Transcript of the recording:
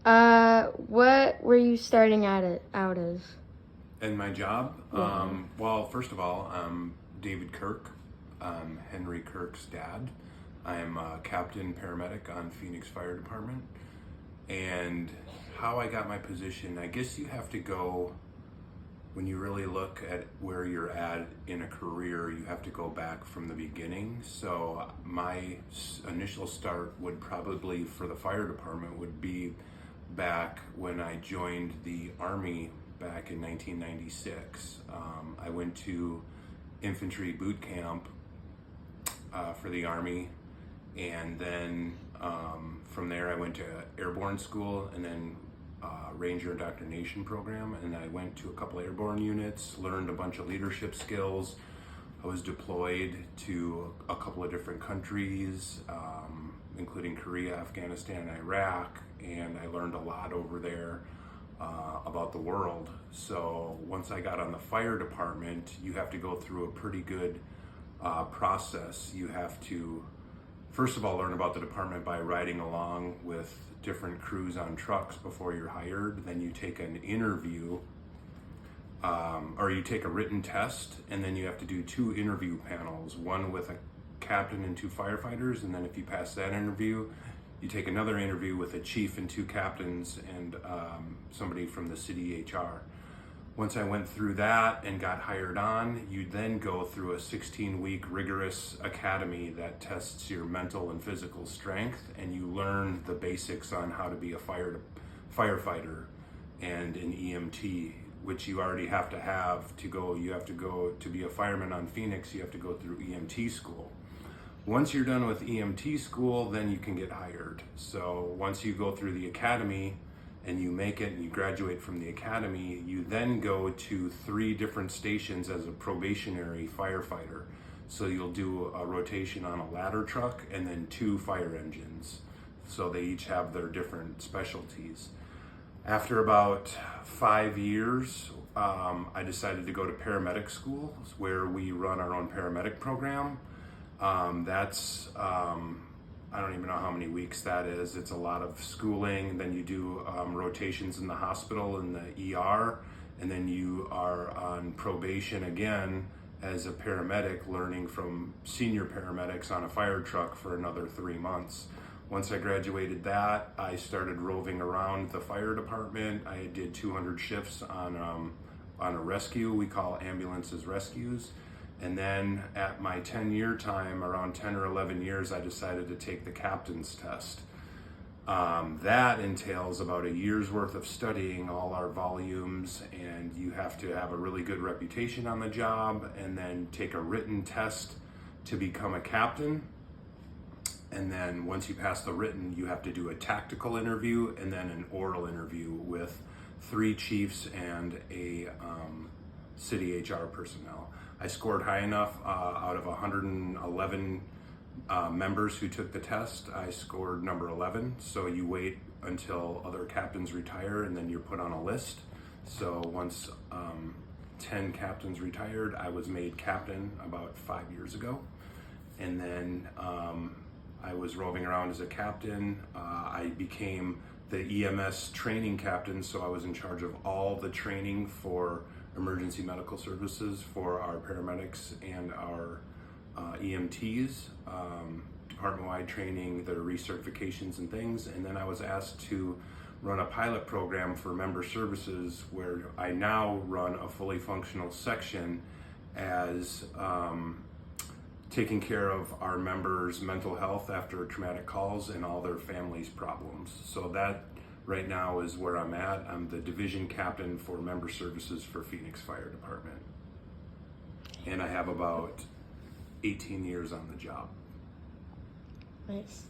What were you starting out as? And my job? Yeah. Well, first of all, I'm David Kirk. I'm Henry Kirk's dad. I'm a captain paramedic on Phoenix Fire Department. And how I got my position, I guess you have to go, when you really look at where you're at in a career, you have to go back from the beginning. So my initial start would probably, for the fire department, would be back when I joined the Army back in 1996. I went to infantry boot camp for the Army, and then from there I went to airborne school, and then Ranger indoctrination program, and I went to a couple airborne units, learned a bunch of leadership skills. I was deployed to a couple of different countries, including Korea, Afghanistan, and Iraq, and I learned a lot over there about the world. So once I got on the fire department, you have to go through a pretty good process. You have to, first of all, learn about the department by riding along with different crews on trucks before you're hired. Then you take an interview, or you take a written test, and then you have to do two interview panels, one with a captain and two firefighters, and then if you pass that interview, you take another interview with a chief and two captains and somebody from the city HR. Once I went through that and got hired on, you then go through a 16-week rigorous academy that tests your mental and physical strength, and you learn the basics on how to be a firefighter and an EMT, which you already have to go. You have to go to be a fireman on Phoenix. You have to go through EMT school. Once you're done with EMT school, then you can get hired. So once you go through the academy and you make it and you graduate from the academy, you then go to 3 different stations as a probationary firefighter. So you'll do a rotation on a ladder truck and then 2 fire engines. So they each have their different specialties. After about 5 years, I decided to go to paramedic school, where we run our own paramedic program. I don't even know how many weeks that is. It's a lot of schooling. Then you do rotations in the hospital, in the ER, and then you are on probation again as a paramedic, learning from senior paramedics on a fire truck for another 3 months. Once I graduated that, I started roving around the fire department. I did 200 shifts on a rescue. We call ambulances rescues. And then at my 10-year time, around 10 or 11 years, I decided to take the captain's test. That entails about a year's worth of studying all our volumes, and you have to have a really good reputation on the job, and then take a written test to become a captain. And then once you pass the written, you have to do a tactical interview and then an oral interview with 3 chiefs and a city HR personnel. I scored high enough out of 111 members who took the test. I scored number 11. So you wait until other captains retire and then you're put on a list. So once 10 captains retired, I was made captain about 5 years ago. And then I was roving around as a captain. I became the EMS training captain, so I was in charge of all the training for emergency medical services for our paramedics and our EMTs, department-wide training, their recertifications and things. And then I was asked to run a pilot program for member services, where I now run a fully functional section as taking care of our members' mental health after traumatic calls and all their families' problems. So that right now is where I'm at. I'm the division captain for member services for Phoenix Fire Department. And I have about 18 years on the job. Nice.